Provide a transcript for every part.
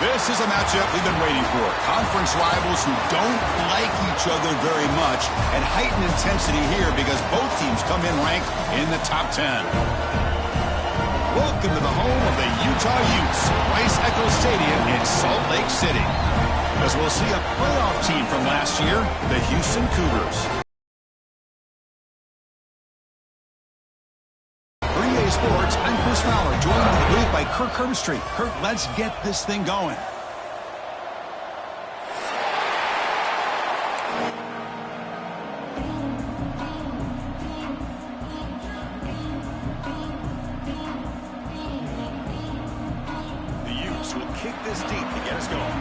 This is a matchup we've been waiting for. Conference rivals who don't like each other very much, and heightened intensity here because both teams come in ranked in the top 10. Welcome to the home of the Utah Utes, Rice-Eccles Stadium in Salt Lake City. As we'll see a playoff team from last year, the Houston Cougars. Sports, I'm Chris Fowler, joined in the booth by Kirk Herbstreit. Kirk, let's get this thing going. The Utes will kick this deep to get us going.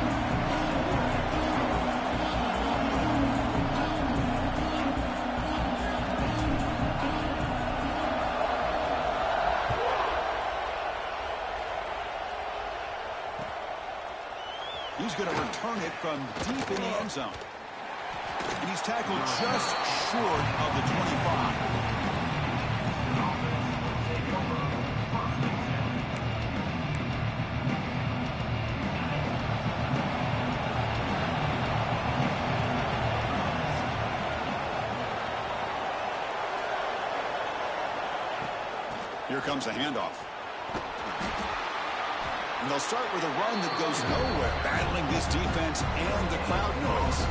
He's going to return it from deep in the end zone. And he's tackled just short of the 25. Here comes a handoff. And they'll start with a run that goes nowhere, battling this defense and the crowd noise.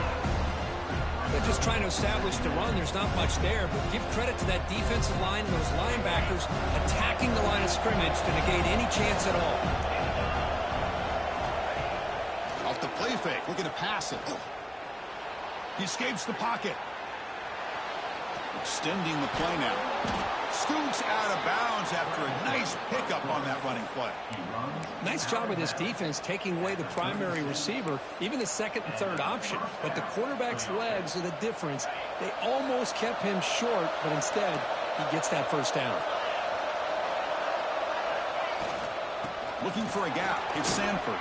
They're just trying to establish the run. There's not much there, but give credit to that defensive line and those linebackers attacking the line of scrimmage to negate any chance at all. Off the play fake, looking to pass it. He escapes the pocket. Extending the play now. Scoots out of bounds after a nice pickup on that running play. Nice job of this defense taking away the primary receiver, even the second and third option. But the quarterback's legs are the difference. They almost kept him short, but instead, he gets that first down. Looking for a gap. It's Sanford.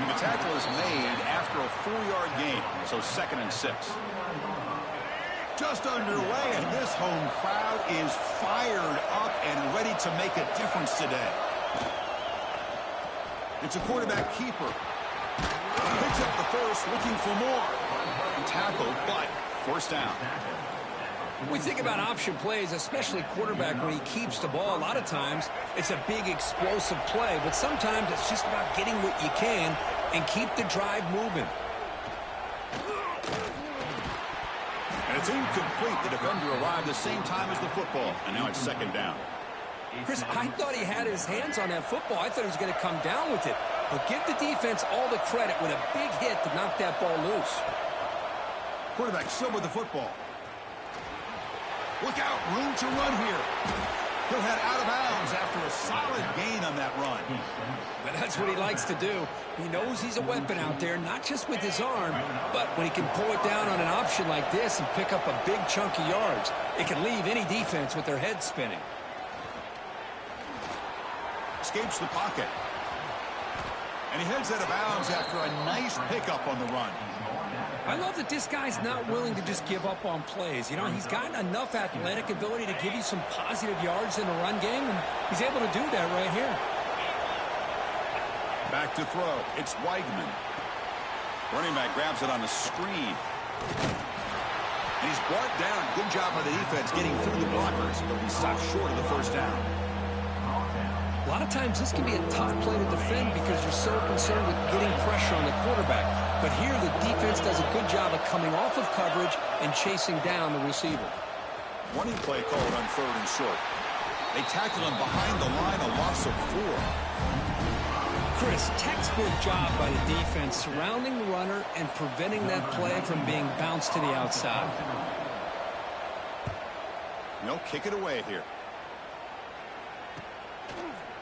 And the tackle is made after a 4-yard gain, so 2nd and 6. Just underway, and this home crowd is fired up and ready to make a difference today. It's a quarterback keeper. Picks up the first, looking for more. Tackled, but first down. When we think about option plays, especially quarterback, when he keeps the ball, a lot of times it's a big explosive play, but sometimes it's just about getting what you can and keep the drive moving. And it's incomplete. The defender arrived the same time as the football, and now it's 2nd down. Chris, I thought he had his hands on that football. I thought he was going to come down with it. But give the defense all the credit with a big hit to knock that ball loose. Quarterback still with the football. Look out, room to run here. He'll head out of bounds after a solid gain on that run. But that's what he likes to do. He knows he's a weapon out there, not just with his arm, but when he can pull it down on an option like this and pick up a big chunk of yards, it can leave any defense with their head spinning. Escapes the pocket. And he heads out of bounds after a nice pickup on the run. I love that this guy's not willing to just give up on plays. You know, he's got enough athletic ability to give you some positive yards in the run game, and he's able to do that right here. Back to throw. It's Weigman. Running back grabs it on the screen. And he's brought down. Good job by the defense getting through the blockers. He stopped short of the first down. A lot of times this can be a tough play to defend because you're so concerned with getting pressure on the quarterback. But here the defense does a good job of coming off of coverage and chasing down the receiver. Running play called on 3rd and short. They tackle him behind the line, a loss of 4. Chris, textbook job by the defense surrounding the runner and preventing that play from being bounced to the outside. No, kick it away here.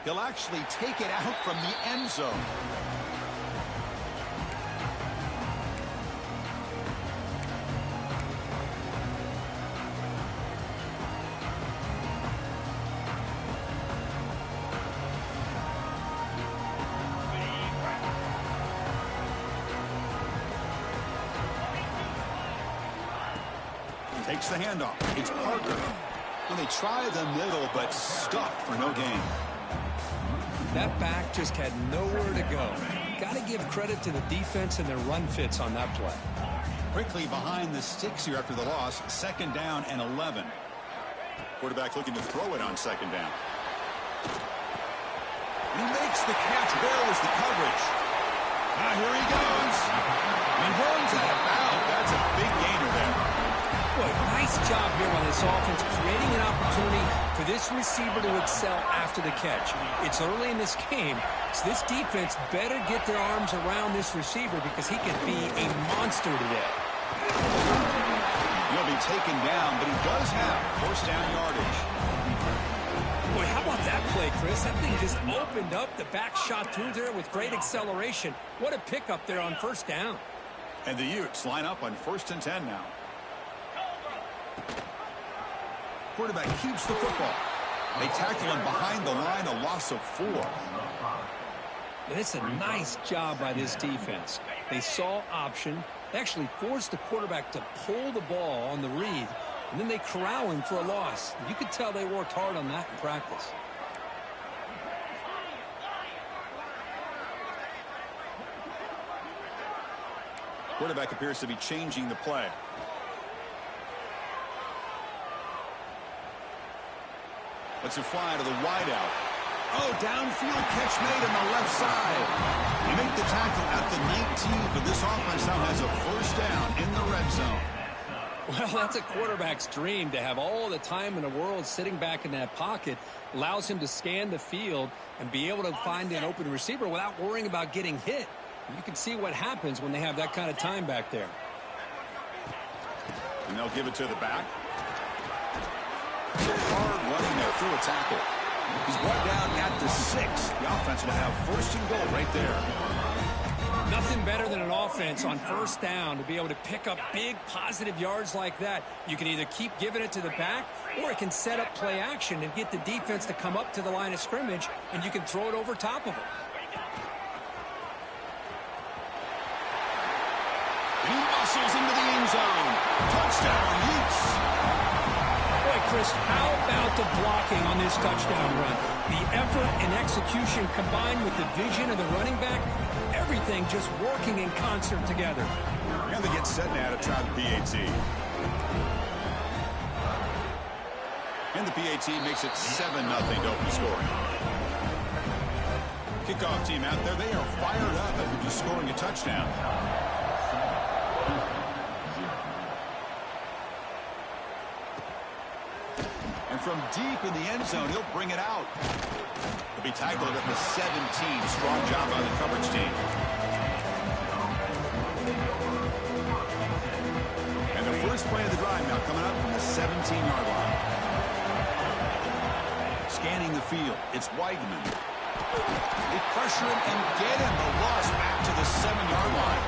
He'll actually take it out from the end zone. Takes the handoff. It's Parker. And they try the middle, but stuffed for no gain. That back just had nowhere to go. Got to give credit to the defense and their run fits on that play. Quickly behind the sticks here after the loss. 2nd down and 11. Quarterback looking to throw it on 2nd down. He makes the catch. There was the coverage. Now here he goes. He runs out of bounds. That's a big gainer there. Boy, nice job here on this offense, creating an opportunity for this receiver to excel after the catch. It's early in this game, so this defense better get their arms around this receiver because he could be a monster today. He'll be taken down, but he does have 1st down yardage. Boy, how about that play, Chris? That thing just opened up. The back shot through there with great acceleration. What a pickup there on 1st down. And the Utes line up on 1st and 10 now. Quarterback keeps the football. They tackle him behind the line, a loss of 4. And it's a nice job by this defense. They saw option. They actually forced the quarterback to pull the ball on the read, and then they corral him for a loss. You could tell they worked hard on that in practice. Quarterback appears to be changing the play. Let's it fly to the wideout. Oh, downfield catch made on the left side. They make the tackle at the 19, but this offense now has a 1st down in the red zone. Well, that's a quarterback's dream to have all the time in the world sitting back in that pocket. Allows him to scan the field and be able to find an open receiver without worrying about getting hit. You can see what happens when they have that kind of time back there. And they'll give it to the back. Hard running there through a tackle. He's brought down at the 6. The offense will have 1st and goal right there. Nothing better than an offense on 1st down to be able to pick up big positive yards like that. You can either keep giving it to the back, or it can set up play action and get the defense to come up to the line of scrimmage, and you can throw it over top of them. He muscles into the end zone. Touchdown, Utes. Boy, Chris, how about the blocking on this touchdown run? The effort and execution combined with the vision of the running back, everything just working in concert together. And they get set now to try the PAT. And the PAT makes it 7-0 to open the scoring. Kickoff team out there, they are fired up after just scoring a touchdown. And from deep in the end zone, he'll bring it out. He'll be tackled at the 17. Strong job by the coverage team. And the first play of the drive now coming up from the 17-yard line. Scanning the field, it's Weigman. They pressure him and get him. The loss back to the 7-yard line.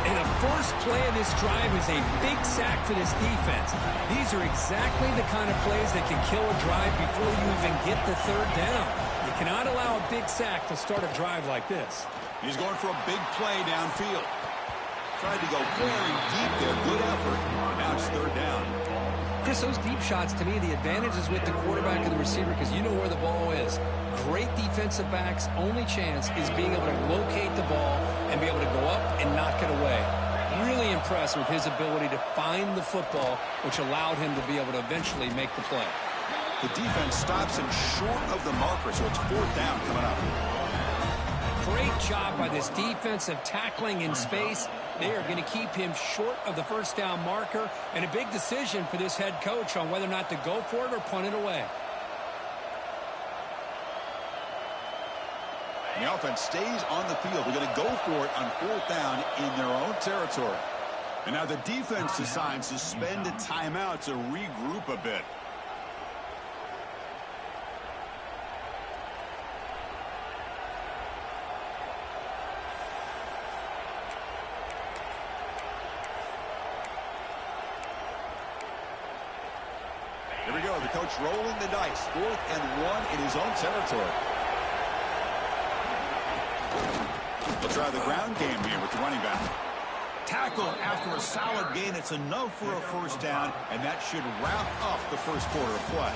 And the first play of this drive is a big sack for this defense. These are exactly the kind of plays that can kill a drive before you even get the 3rd down. You cannot allow a big sack to start a drive like this. He's going for a big play downfield. Tried to go very deep there. Good effort. Now it's 3rd down. Chris, those deep shots, to me, the advantage is with the quarterback and the receiver because you know where the ball is. Great defensive backs' only chance is being able to locate the ball and be able to go up and knock it away. Really impressed with his ability to find the football, which allowed him to be able to eventually make the play. The defense stops him short of the marker, so it's 4th down coming up. Great job by this defensive tackling in space. They are going to keep him short of the 1st down marker, and a big decision for this head coach on whether or not to go for it or punt it away. And the offense stays on the field. They're going to go for it on 4th down in their own territory. And now the defense decides to spend a timeout to regroup a bit. Here we go. The coach rolling the dice. 4th and 1 in his own territory. They'll try the ground game here with the running back. Tackle after a solid gain. It's enough for a 1st down, and that should wrap up the first quarter of play.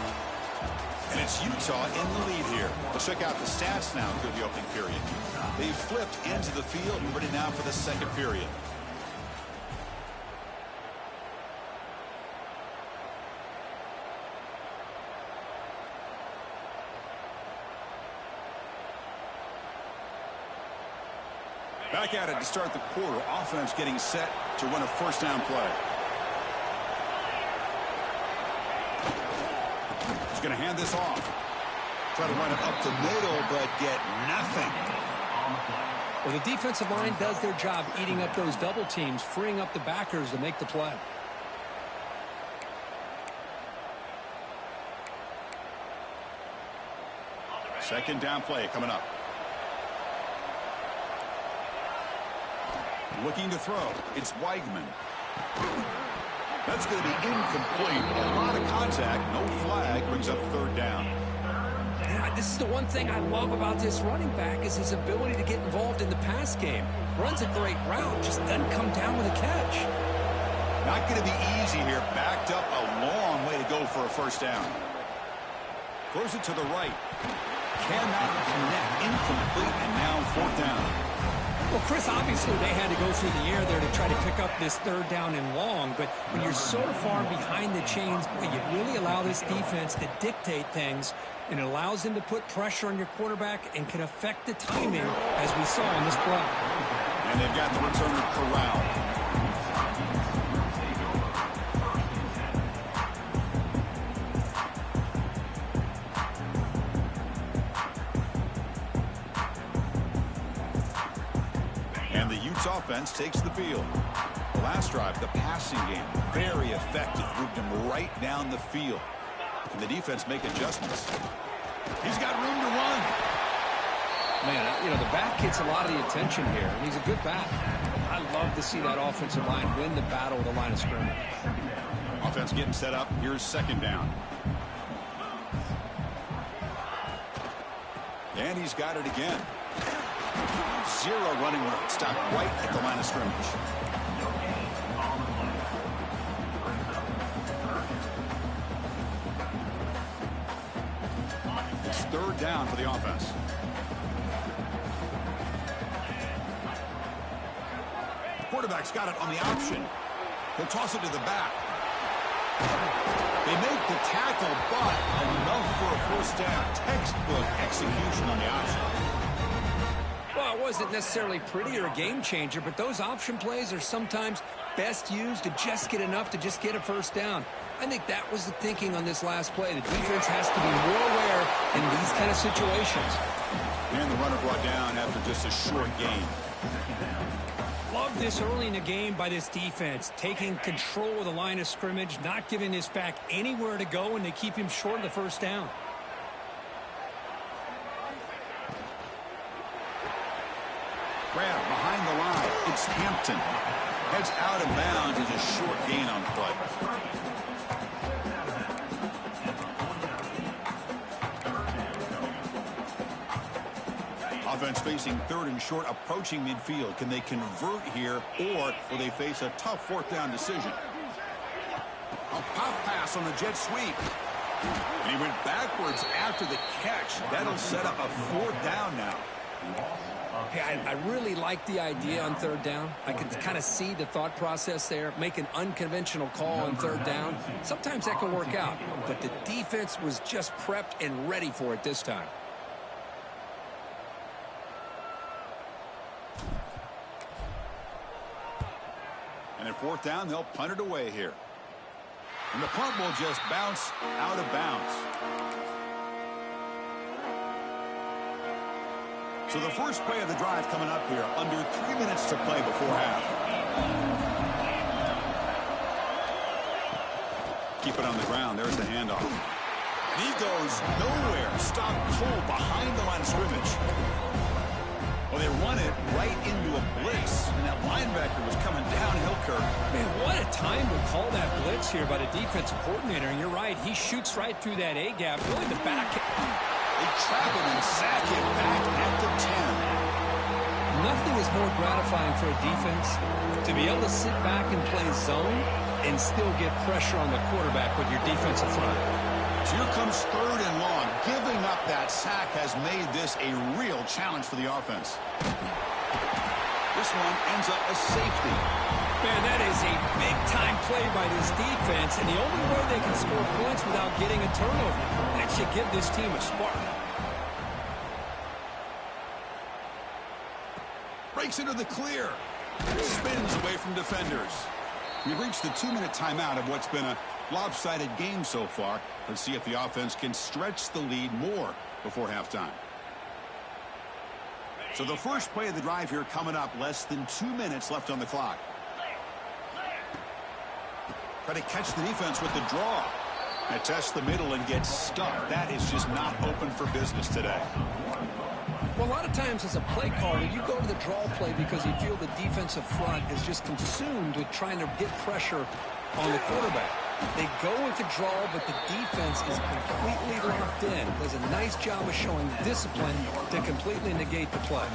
And it's Utah in the lead here. Let's check out the stats now through the opening period. They flipped into the field and ready now for the second period. Back at it to start the quarter. Offense getting set to run a first down play. He's going to hand this off. Try to run it up the middle, but get nothing. Well, the defensive line does their job eating up those double teams, freeing up the backers to make the play. Second down play coming up. Looking to throw. It's Weigman. That's going to be incomplete. A lot of contact. No flag. Brings up third down. Yeah, this is the one thing I love about this running back is his ability to get involved in the pass game. Runs a great route, just doesn't come down with a catch. Not going to be easy here. Backed up a long way to go for a first down. Throws it to the right. Cannot connect. Incomplete, and now fourth down. Well, Chris, obviously they had to go through the air there to try to pick up this third down and long, but when you're so far behind the chains, boy, you really allow this defense to dictate things, and it allows them to put pressure on your quarterback and can affect the timing, as we saw in this play. And they've got the returner corralled. Offense takes the field. The last drive, the passing game, very effective. Moved him right down the field. Can the defense make adjustments? He's got room to run. Man, you know, the back gets a lot of the attention here, and he's a good back. I love to see that offensive line win the battle of the line of scrimmage. Offense getting set up. Here's second down. And he's got it again. Zero running room. Stopped right at the line of scrimmage. It's third down for the offense. Quarterback's got it on the option. He'll toss it to the back. They make the tackle, but enough for a first down. Textbook execution on the option. Well, it wasn't necessarily pretty or a game changer, but those option plays are sometimes best used to just get enough to just get a first down. I think that was the thinking on this last play. The defense has to be more aware in these kind of situations. And the runner brought down after just a short gain. Love this early in the game by this defense, taking control of the line of scrimmage, not giving this back anywhere to go, and they keep him short of the first down. Grab behind the line. It's Hampton. Heads out of bounds as a short gain on the play. Offense facing third and short, approaching midfield. Can they convert here, or will they face a tough fourth down decision? A pop pass on the jet sweep. And he went backwards after the catch. That'll set up a fourth down now. Hey, I really like the idea on third down. I can kind of see the thought process there. Make an unconventional call on third down. Sometimes that can work out, but the defense was just prepped and ready for it this time. And at fourth down, they'll punt it away here. And the punt will just bounce out of bounds. So the first play of the drive coming up here, under 3 minutes to play before half. Keep it on the ground. There's the handoff. And he goes nowhere. Stopped cold behind the line of scrimmage. Well, they run it right into a blitz, and that linebacker was coming downhill, Kirk. Man, what a time to call that blitz here by the defensive coordinator. And you're right, he shoots right through that A-gap. Really the back. They trap him and sack him back at the 10. Nothing is more gratifying for a defense to be able to sit back and play zone and still get pressure on the quarterback with your defensive front. So here comes 3rd and long. Giving up that sack has made this a real challenge for the offense. This one ends up a safety. Man, that is a big-time play by this defense, and the only way they can score points without getting a turnover. That should give this team a spark. Breaks into the clear. Spins away from defenders. We've reached the 2-minute timeout of what's been a lopsided game so far. Let's see if the offense can stretch the lead more before halftime. So the first play of the drive here coming up, less than 2 minutes left on the clock. Try to catch the defense with the draw. And test the middle and get stuck. That is just not open for business today. Well, a lot of times as a play caller, you go to the draw play because you feel the defensive front is just consumed with trying to get pressure on the quarterback. They go with the draw, but the defense is completely locked in. Does a nice job of showing discipline to completely negate the play.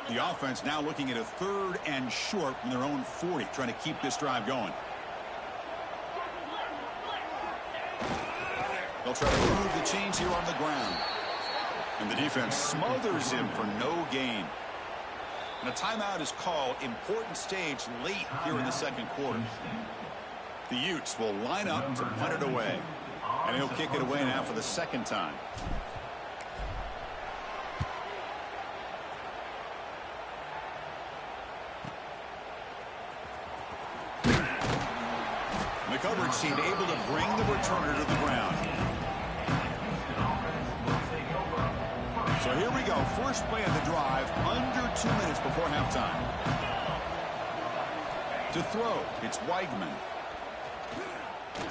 The offense now looking at a 3rd and short from their own 40, trying to keep this drive going. They'll try to move the chains here on the ground. And the defense smothers him for no gain. And a timeout is called. Important stage late here in the second quarter. The Utes will line up to punt it away. And he'll kick it away now for the second time. The coverage team able to bring the returner to the ground. So here we go. First play of the drive, under 2 minutes before halftime. To throw, it's Weigman.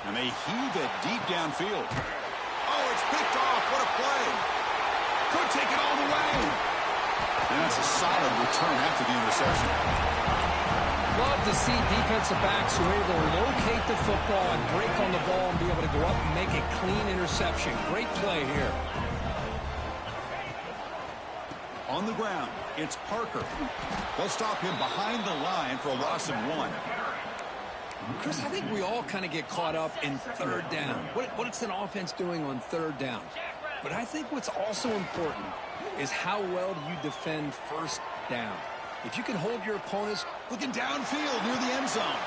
And they heave it deep downfield. Oh, it's picked off. What a play. Could take it all the way. And that's a solid return after the interception. Love to see defensive backs who are able to locate the football and break on the ball and be able to go up and make a clean interception. Great play here. On the ground, it's Parker. They'll stop him behind the line for a loss of 1. Chris, I think we all kind of get caught up in 3rd down. What's an offense doing on 3rd down? But I think what's also important is how well do you defend 1st down. If you can hold your opponents looking downfield near the end zone.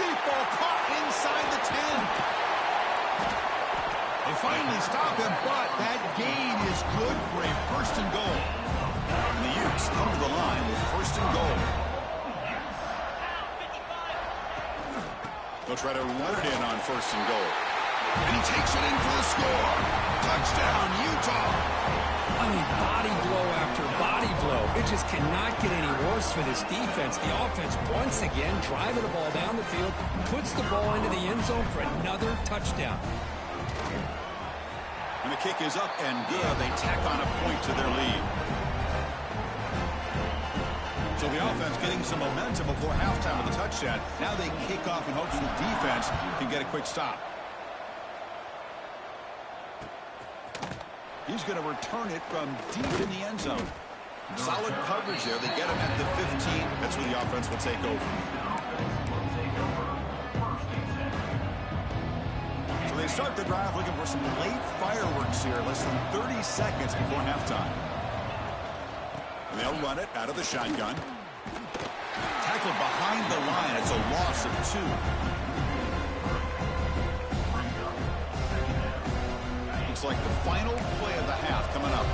Deep ball caught inside the 10. They finally stop him, but that gain is good for a 1st and goal. And the Utes come to the line with 1st and goal. They'll try to run it in on 1st and goal. And he takes it in for the score. Touchdown, Utah. I mean, body blow after body blow. It just cannot get any worse for this defense. The offense, once again, driving the ball down the field, puts the ball into the end zone for another touchdown. And the kick is up and good. They tack on a point to their lead. So the offense getting some momentum before halftime with a touchdown. Now they kick off in hopes the defense can get a quick stop. He's going to return it from deep in the end zone. Solid coverage there. They get him at the 15. That's where the offense will take over. So they start the drive looking for some late fireworks here. Less than 30 seconds before halftime. And they'll run it out of the shotgun. Tackled behind the line. It's a loss of 2. Looks like the final play of the half coming up.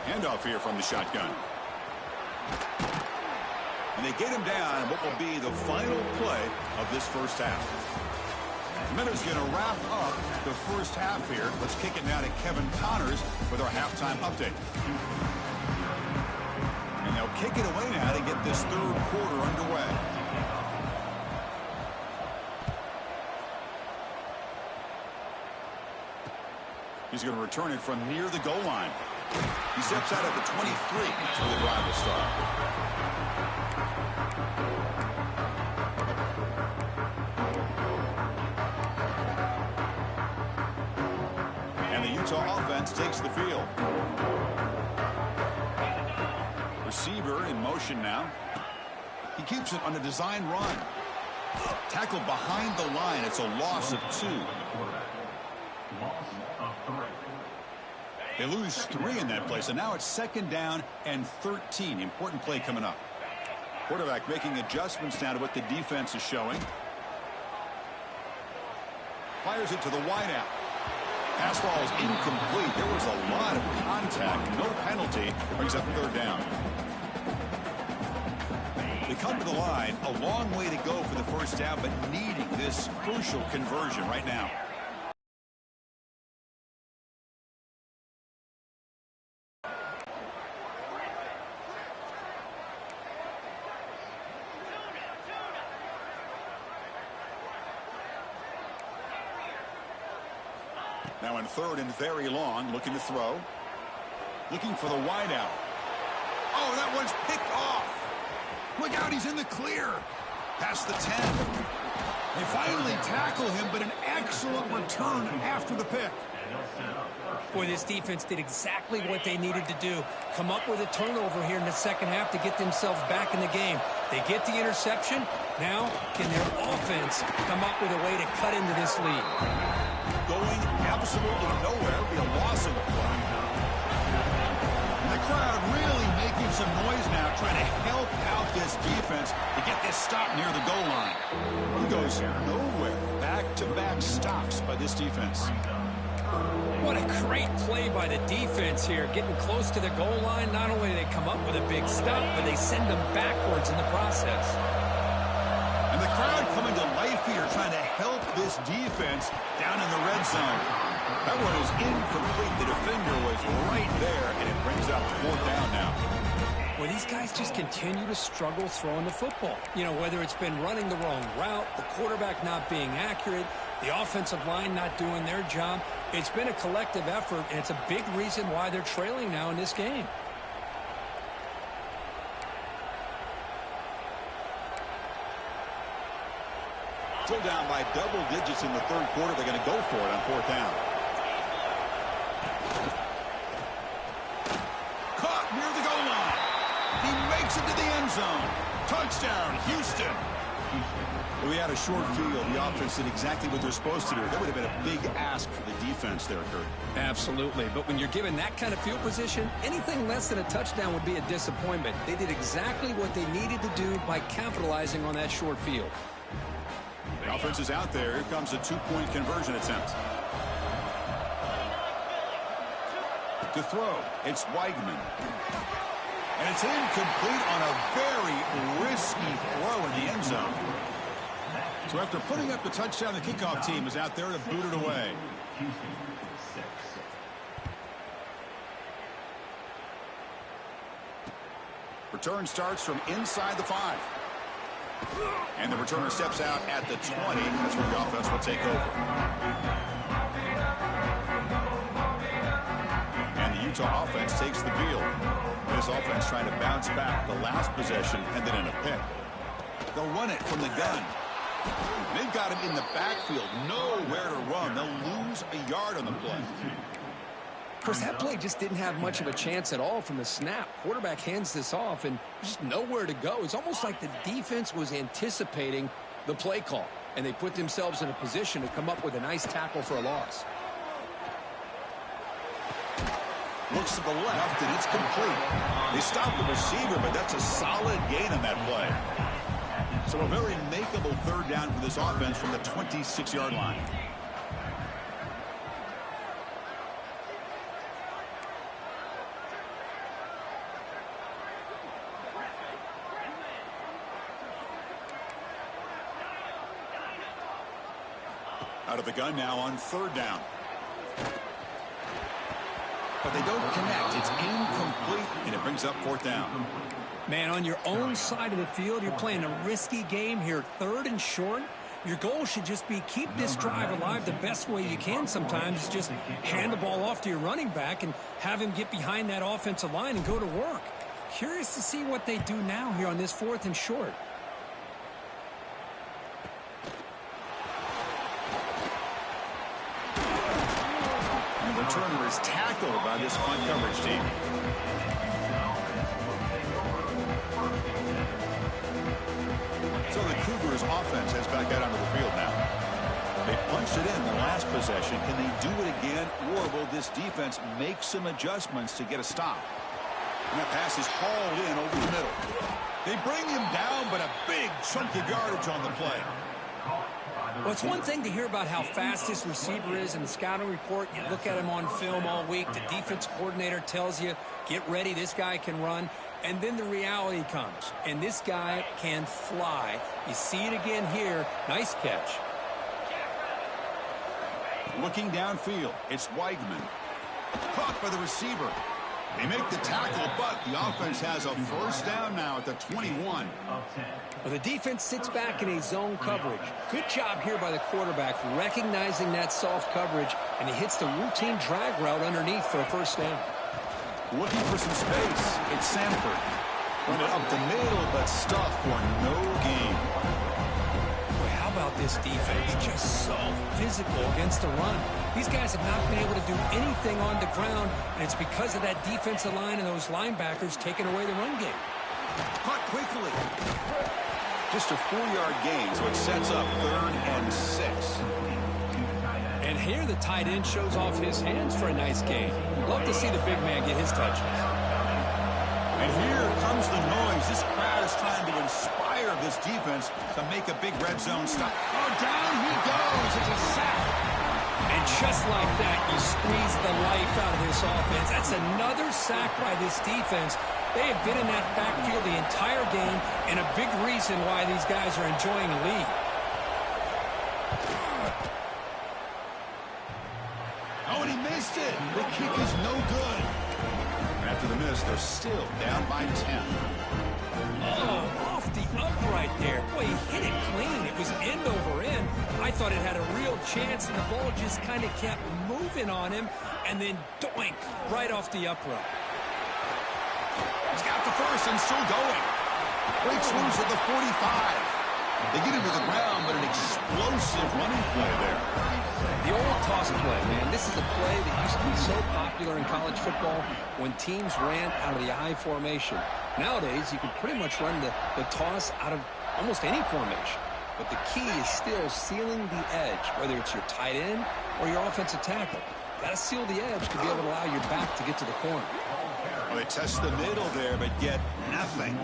Handoff here from the shotgun. And they get him down in what will be the final play of this first half. Miller's going to wrap up the first half here. Let's kick it now to Kevin Connors with our halftime update. And they'll kick it away now to get this third quarter underway. He's going to return it from near the goal line. He steps out at the 23 for the drive will start. And the Utah offense takes the field. Receiver in motion now. He keeps it on a design run. Tackle behind the line. It's a loss of 2. They lose 3 in that play, so now it's 2nd down and 13. Important play coming up. Quarterback making adjustments now to what the defense is showing. Fires it to the wideout. Pass ball is incomplete. There was a lot of contact. No penalty. Brings up 3rd down. They come to the line. A long way to go for the 1st down, but needing this crucial conversion right now. Now in 3rd and very long, looking to throw. Looking for the wideout. Oh, that one's picked off. Look out, he's in the clear. Past the 10. They finally tackle him, but an excellent return after the pick. Boy, this defense did exactly what they needed to do. Come up with a turnover here in the 2nd half to get themselves back in the game. They get the interception. Now, can their offense come up with a way to cut into this lead? Going absolutely nowhere. Be a loss of the play. And the crowd really making some noise now, trying to help out this defense to get this stop near the goal line. He goes nowhere. Back-to-back stops by this defense. What a great play by the defense here. Getting close to the goal line, not only do they come up with a big stop, but they send them backwards in the process. And the crowd coming to life here, trying to help this defense down in the red zone. That one is incomplete. The defender was right there, and it brings up 4th down now. Well, these guys just continue to struggle throwing the football. You know, whether it's been running the wrong route, the quarterback not being accurate, the offensive line not doing their job. It's been a collective effort, and it's a big reason why they're trailing now in this game. Still down by double digits in the 3rd quarter. They're going to go for it on 4th down. Caught near the goal line. He makes it to the end zone. Touchdown, Houston. We had a short field. The offense did exactly what they're supposed to do. That would have been a big ask for the defense there, Kurt. Absolutely. But when you're given that kind of field position, anything less than a touchdown would be a disappointment. They did exactly what they needed to do by capitalizing on that short field. The offense is out there. Here comes a 2-point conversion attempt. To throw, it's Weigman. And it's incomplete on a very risky throw in the end zone. So after putting up the touchdown, the kickoff team is out there to boot it away. Return starts from inside the 5. And the returner steps out at the 20. That's where the offense will take over. And the Utah offense takes the field. This offense trying to bounce back. The last possession ended in a pick. They'll run it from the gun. They've got him in the backfield. Nowhere to run. They'll lose a yard on the play. Of course, that play just didn't have much of a chance at all from the snap. Quarterback hands this off and just nowhere to go. It's almost like the defense was anticipating the play call, and they put themselves in a position to come up with a nice tackle for a loss. Looks to the left, and it's complete. They stopped the receiver, but that's a solid gain on that play. So a very makeable 3rd down for this offense from the 26-yard line. Out of the gun now on 3rd down. But they don't connect. It's incomplete, and it brings up 4th down. Man, on your own side of the field, you're playing a risky game here. 3rd and short. Your goal should just be keep this drive alive the best way you can sometimes. Just hand the ball off to your running back and have him get behind that offensive line and go to work. Curious to see what they do now here on this 4th and short. And the returner He's tackled by this punt coverage team. So the Cougars offense heads back out onto the field now. They punched it in the last possession. Can they do it again, or will this defense make some adjustments to get a stop? And that pass is hauled in over the middle. They bring him down, but a big chunk of yardage on the play. Well, it's one thing to hear about how fast this receiver is in the scouting report. You look at him on film all week. The defense coordinator tells you, get ready, this guy can run. And then the reality comes, and this guy can fly. You see it again here. Nice catch. Looking downfield, it's Weigman. Caught by the receiver. They make the tackle, but the offense has a first down now at the 21. Well, the defense sits back in a zone coverage. Good job here by the quarterback recognizing that soft coverage, and he hits the routine drag route underneath for a first down. Looking for some space. It's Sanford. Run it up the middle, but stuffed for no gain. Boy, how about this defense? Just so physical against the run. These guys have not been able to do anything on the ground, and it's because of that defensive line and those linebackers taking away the run game. Caught quickly. Just a 4-yard gain, so it sets up 3rd and 6. And here the tight end shows off his hands for a nice gain. Love to see the big man get his touches. And here comes the noise. This crowd is trying to inspire this defense to make a big red zone stop. Oh, down he goes. It's a sack. And just like that, you squeeze the life out of this offense. That's another sack by this defense. They have been in that backfield the entire game, and a big reason why these guys are enjoying the lead. Oh, and he missed it. The kick is no good. After the miss, they're still down by 10. Oh, off the upright there. Boy, he hit it clean. It was end over end. I thought it had a real chance, and the ball just kind of kept moving on him, and then doink, right off the upright. He's got the first and still going. Great swings at the 45. They get him to the ground, but an explosive running play there. The old toss play, man. This is a play that used to be so popular in college football when teams ran out of the I formation. Nowadays, you can pretty much run the toss out of almost any formation. But the key is still sealing the edge, whether it's your tight end or your offensive tackle. Got to seal the edge to be able to allow your back to get to the corner. Well, they test the middle there, but get nothing.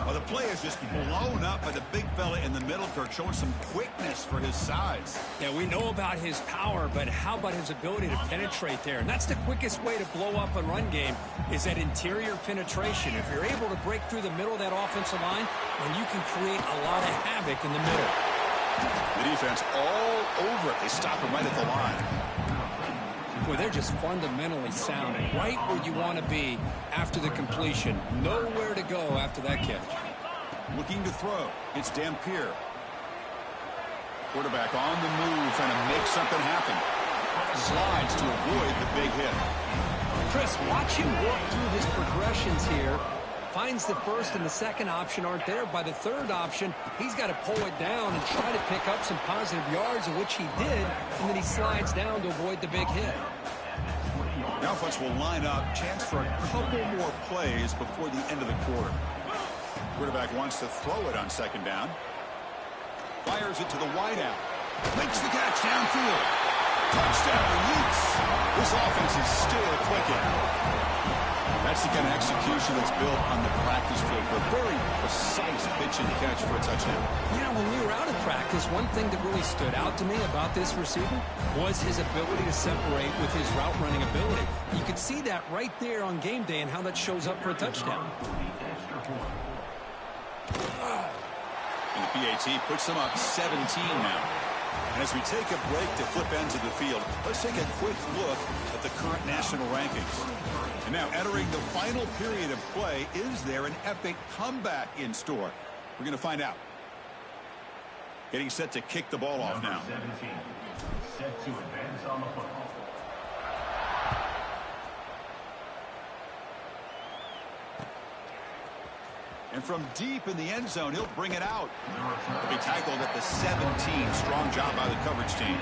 Well, the play is just blown up by the big fella in the middle, Kirk, showing some quickness for his size. Yeah, we know about his power, but how about his ability to penetrate there? And that's the quickest way to blow up a run game, is that interior penetration. If you're able to break through the middle of that offensive line, then you can create a lot of havoc in the middle. The defense all over it. They stop him right at the line. Boy, they're just fundamentally sound, right where you want to be after the completion. Nowhere to go after that catch. Looking to throw. It's Dampier. Quarterback on the move, trying to make something happen. Slides to avoid the big hit. Chris, watch him work through his progressions here. Finds the first and the second option aren't there. By the third option, he's got to pull it down and try to pick up some positive yards, of which he did, and then he slides down to avoid the big hit. The offense will line up. Chance for a couple more plays before the end of the quarter. Quarterback wants to throw it on second down. Fires it to the wideout. Makes the catch downfield. Touchdown, Utes. This offense is still clicking. That's the kind of execution that's built on the practice field. A very precise pitch and catch for a touchdown. You know, when we were out of practice, one thing that really stood out to me about this receiver was his ability to separate with his route running ability. You could see that right there on game day and how that shows up for a touchdown. And the PAT puts them up 17 now. And as we take a break to flip ends of the field, let's take a quick look at the current national rankings. And now entering the final period of play, is there an epic comeback in store? We're going to find out. Getting set to kick the ball off now. 17, set to advance on the football. And from deep in the end zone, he'll bring it out. He'll be tackled at the 17. Strong job by the coverage team.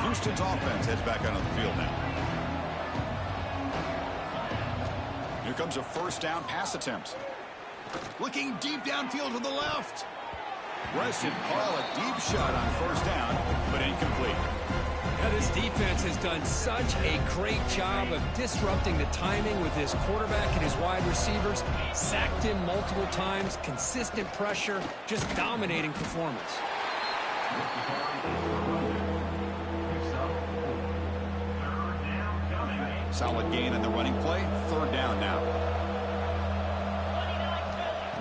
Houston's offense heads back out on the field now. Here comes a first down pass attempt. Looking deep downfield to the left. Aggressive call, a deep shot on first down, but incomplete. Now, this defense has done such a great job of disrupting the timing with his quarterback and his wide receivers. Sacked him multiple times, consistent pressure, just dominating performance. Solid gain in the running play. Third down now.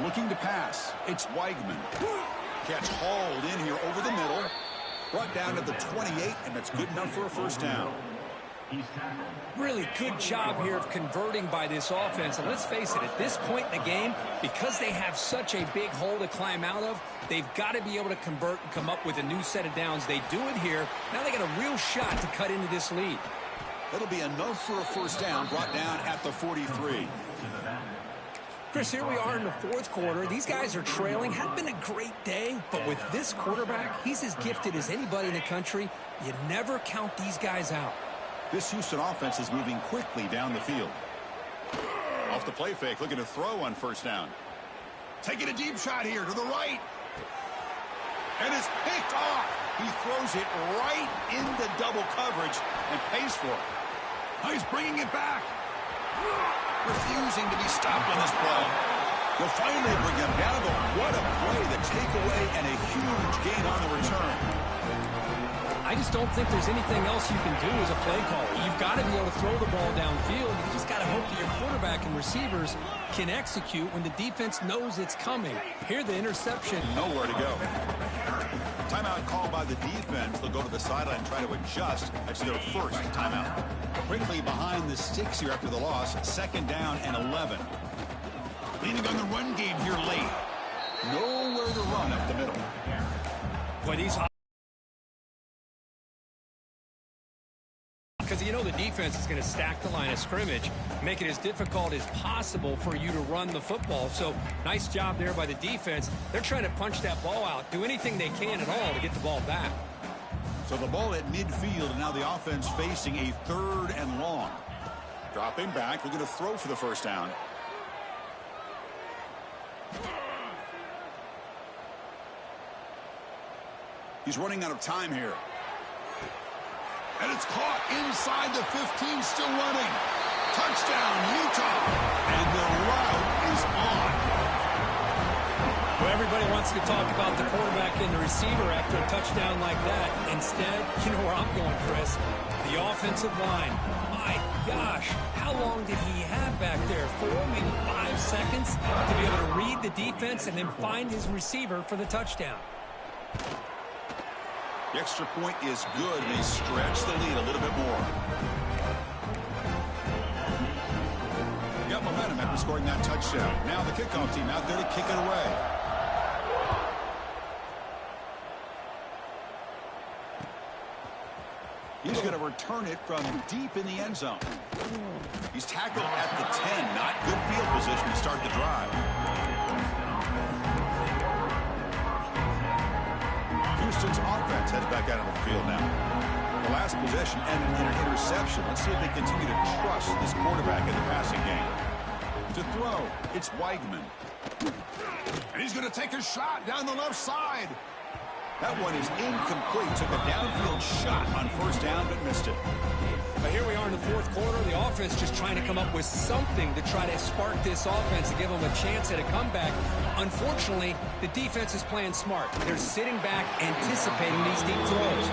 Looking to pass. It's Weigman. Catch hauled in here over the middle. Brought down to the 28, and that's good enough for a first down. Really good job here of converting by this offense. And let's face it, at this point in the game, because they have such a big hole to climb out of, they've got to be able to convert and come up with a new set of downs. They do it here. Now they got a real shot to cut into this lead. That'll be enough for a first down, brought down at the 43. Chris, here we are in the fourth quarter. These guys are trailing. Had been a great day, but with this quarterback, he's as gifted as anybody in the country. You never count these guys out. This Houston offense is moving quickly down the field. Off the play fake, looking to throw on first down. Taking a deep shot here to the right. And it's picked off. He throws it right into double coverage and pays for it. Now he's bringing it back. Refusing to be stopped on this play. They'll finally bring him down, but what a play, the takeaway, and a huge gain on the return. I just don't think there's anything else you can do as a play caller. You've got to be able to throw the ball downfield. You just got to hope that your quarterback and receivers can execute when the defense knows it's coming. Here, the interception. Nowhere to go. Timeout called by the defense. They'll go to the sideline and try to adjust. That's their first timeout. Quickly behind the sticks here after the loss. Second down and 11. Leaning on the run game here late. Nowhere to run up the middle. Boy, these... Because you know the defense is going to stack the line of scrimmage, make it as difficult as possible for you to run the football. So nice job there by the defense. They're trying to punch that ball out, do anything they can at all to get the ball back. So the ball at midfield, and now the offense facing a third and long. Dropping back, we're going to throw for the first down. He's running out of time here. And it's caught inside the 15, still running. Touchdown, Utah. And the route is on. Well, everybody wants to talk about the quarterback and the receiver after a touchdown like that. Instead, you know where I'm going, Chris. The offensive line. My gosh, how long did he have back there? 4, maybe 5 seconds to be able to read the defense and then find his receiver for the touchdown. The extra point is good, and they stretch the lead a little bit more. Got momentum after scoring that touchdown. Now the kickoff team out there to kick it away. He's going to return it from deep in the end zone. He's tackled at the 10. Not good field position to start the drive. Houston's offense heads back out on the field now. The last possession ended in an interception. Let's see if they continue to trust this quarterback in the passing game. To throw, it's Weigman. And he's going to take a shot down the left side. That one is incomplete. Took a downfield shot on first down, but missed it. But here we are in the fourth quarter. The offense just trying to come up with something to try to spark this offense to give them a chance at a comeback. Unfortunately, the defense is playing smart. They're sitting back, anticipating these deep throws.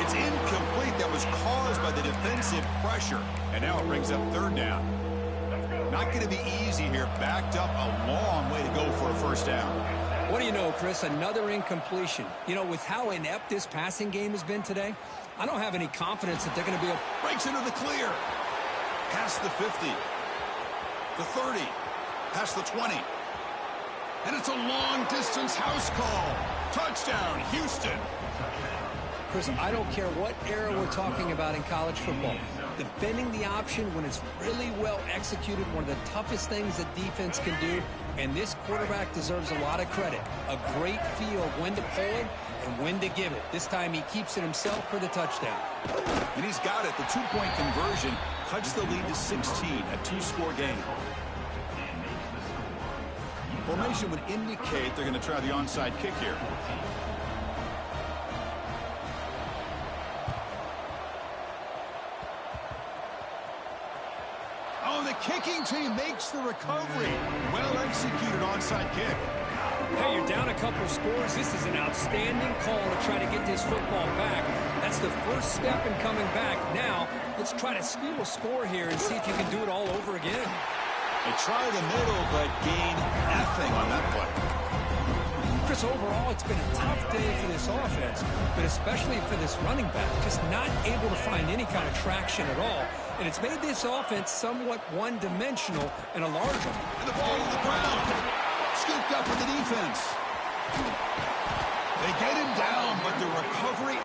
It's incomplete. That was caused by the defensive pressure. And now it brings up third down. Not going to be easy here. Backed up a long way to go for a first down. What do you know, Chris? Another incompletion. You know, with how inept this passing game has been today, I don't have any confidence that they're going to be able... Breaks into the clear. Past the 50. The 30. Past the 20. And it's a long-distance house call. Touchdown, Houston. Chris, I don't care what era we're talking about in college football. Defending the option when it's really well executed, one of the toughest things that defense can do, and this quarterback deserves a lot of credit. A great feel of when to pull it and when to give it. This time he keeps it himself for the touchdown. And he's got it. The two-point conversion cuts the lead to 16, a two-score game. Formation would indicate they're going to try the onside kick here. Oh, the kicking team makes the recovery. Well executed onside kick. Hey, you're down a couple scores. This is an outstanding call to try to get this football back. That's the first step in coming back. Now, let's try to steal a score here and see if you can do it all over again. They try the middle, but gain nothing on that play. Chris, overall, it's been a tough day for this offense, but especially for this running back, just not able to find any kind of traction at all. And it's made this offense somewhat one-dimensional and a large one. And the ball to the ground. Scooped up with the defense. They get him down, but the recovery...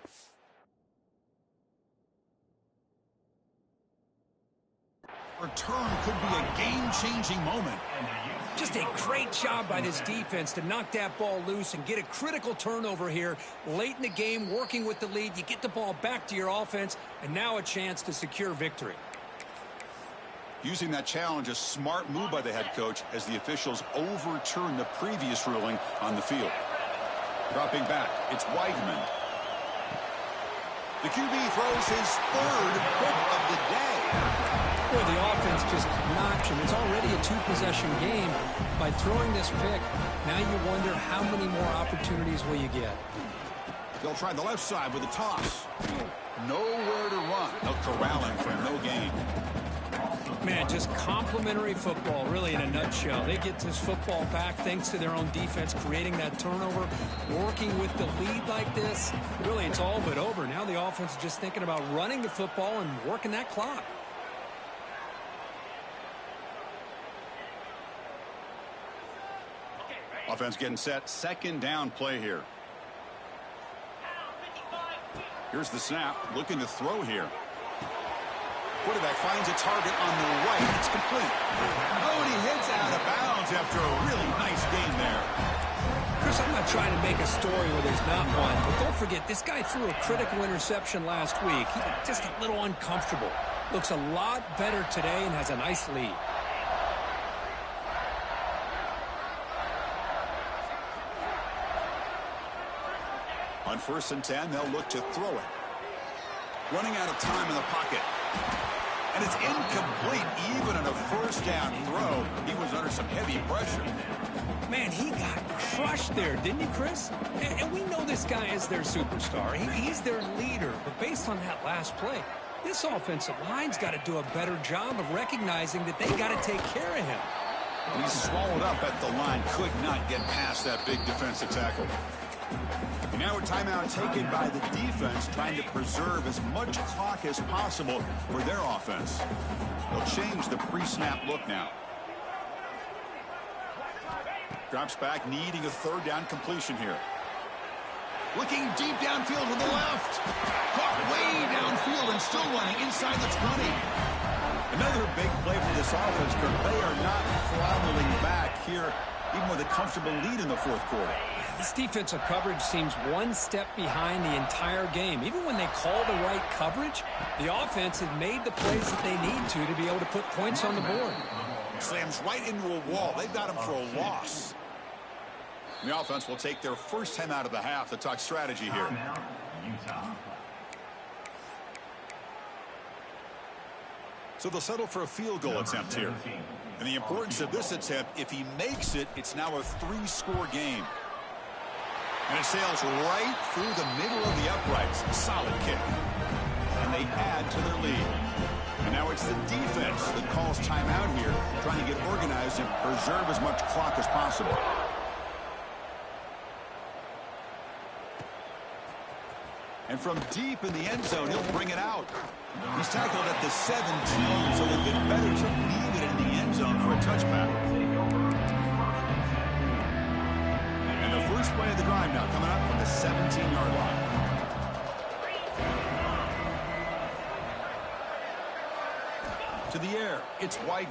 return could be a game-changing moment. Just a great job by this defense to knock that ball loose and get a critical turnover here late in the game, working with the lead. You get the ball back to your offense, and now a chance to secure victory. Using that challenge, a smart move by the head coach as the officials overturn the previous ruling on the field. Dropping back, it's Weigman. The QB throws his third pick of the day. Boy, the offense just notched him. It's already a two-possession game. By throwing this pick, now you wonder how many more opportunities will you get. They'll try the left side with a toss. Nowhere to run. They'll corral him for no gain. Man, just complimentary football, really, in a nutshell. They get this football back thanks to their own defense, creating that turnover, working with the lead like this. Really, it's all but over. Now the offense is just thinking about running the football and working that clock. Offense getting set. Second down play here. Here's the snap. Looking to throw here. Quarterback finds a target on the right. It's complete. Oh, and he hits out of bounds after a really nice game there. Chris, I'm not trying to make a story where there's not one, but don't forget, this guy threw a critical interception last week. He's just a little uncomfortable. Looks a lot better today and has a nice lead. On 1st and 10, they'll look to throw it. Running out of time in the pocket. And it's incomplete. Even on a first down throw, he was under some heavy pressure. Man, he got crushed there, didn't he, Chris? And we know this guy is their superstar. He's their leader. But based on that last play, this offensive line's got to do a better job of recognizing that they got to take care of him. And he's swallowed up at the line. Could not get past that big defensive tackle. And now a timeout taken by the defense, trying to preserve as much clock as possible for their offense. They'll change the pre-snap look now. Drops back, needing a third down completion here. Looking deep downfield to the left. Caught way downfield and still running inside the 20. Another big play for this offense, Kirk. They are not throttling back here, even with a comfortable lead in the fourth quarter. This defensive coverage seems one step behind the entire game. Even when they call the right coverage, the offense has made the plays that they need to be able to put points on the board. Slams right into a wall. They've got him for a loss. The offense will take their first time out of the half to talk strategy here. So they'll settle for a field goal attempt here. And the importance of this attempt, if he makes it, it's now a 3-score game. And it sails right through the middle of the uprights. Solid kick. And they add to their lead. And now it's the defense that calls timeout here, trying to get organized and preserve as much clock as possible. And from deep in the end zone, he'll bring it out. He's tackled at the 17, so they've been better to leave it in the end zone for a touchback. First play of the drive now coming up from the 17-yard line. To the air, it's Weigman.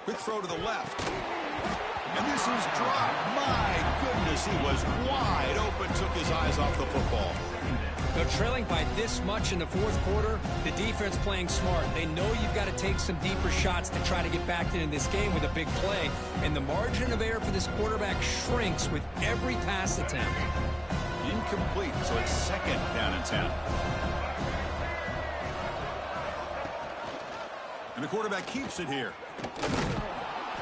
Quick throw to the left. And this is dropped. My goodness, he was wide open, took his eyes off the football. They're trailing by this much in the fourth quarter. The defense playing smart. They know you've got to take some deeper shots to try to get back into this game with a big play. And the margin of error for this quarterback shrinks with every pass attempt. Incomplete, so it's 2nd down and 10. And the quarterback keeps it here.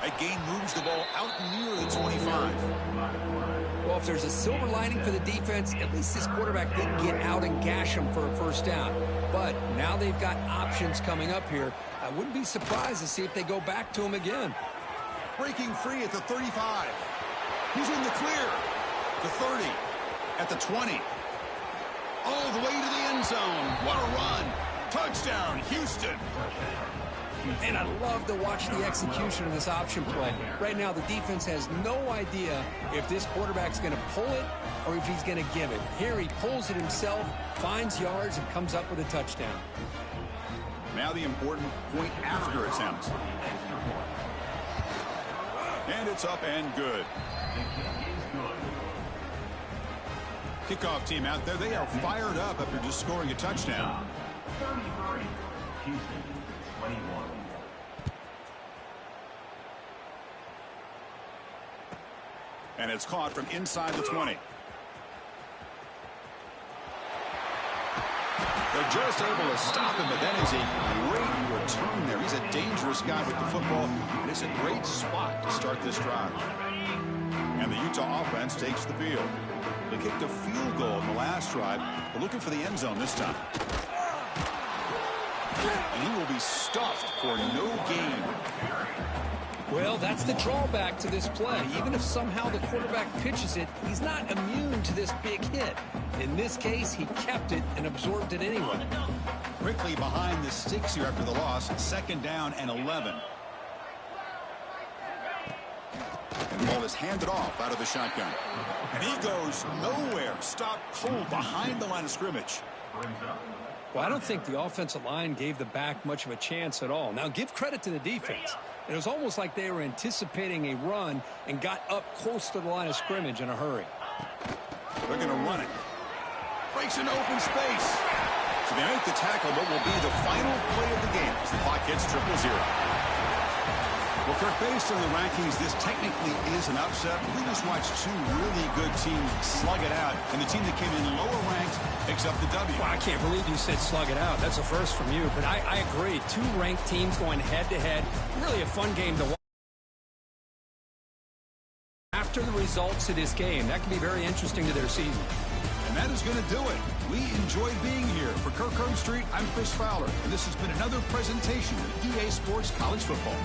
That gain moves the ball out near the 25. Well, if there's a silver lining for the defense, at least this quarterback didn't get out and gash him for a first down. But now they've got options coming up here. I wouldn't be surprised to see if they go back to him again. Breaking free at the 35. He's in the clear. The 30. At the 20. All the way to the end zone. What a run. Touchdown, Houston. And I love to watch the execution of this option play. Right now, the defense has no idea if this quarterback's going to pull it or if he's going to give it. Here, he pulls it himself, finds yards, and comes up with a touchdown. Now the important point after attempt. And it's up and good. Kickoff team out there, they are fired up after just scoring a touchdown. 33, Houston, 21. And it's caught from inside the 20. They're just able to stop him, but that is a great return there. He's a dangerous guy with the football, and it's a great spot to start this drive. And the Utah offense takes the field. They kicked a field goal in the last drive. They're looking for the end zone this time. And he will be stuffed for no gain. Well, that's the drawback to this play. Even if somehow the quarterback pitches it, he's not immune to this big hit. In this case, he kept it and absorbed it anyway. Quickly behind the sticks here after the loss. 2nd down and 11. And the ball is handed off out of the shotgun. And he goes nowhere. Stopped cold behind the line of scrimmage. Well, I don't think the offensive line gave the back much of a chance at all. Now, give credit to the defense. It was almost like they were anticipating a run and got up close to the line of scrimmage in a hurry. They're going to run it. Breaks into open space. So they make the tackle, but will be the final play of the game as the clock hits 0-0. Well, Kirk, based on the rankings, this technically is an upset. We just watched two really good teams slug it out, and the team that came in lower ranked picks up the W. Well, I can't believe you said slug it out. That's a first from you, but I agree. Two ranked teams going head-to-head. Really a fun game to watch. After the results of this game, that can be very interesting to their season. And that is going to do it. We enjoyed being here. For Kirk Herbstreit, I'm Chris Fowler, and this has been another presentation of EA Sports College Football.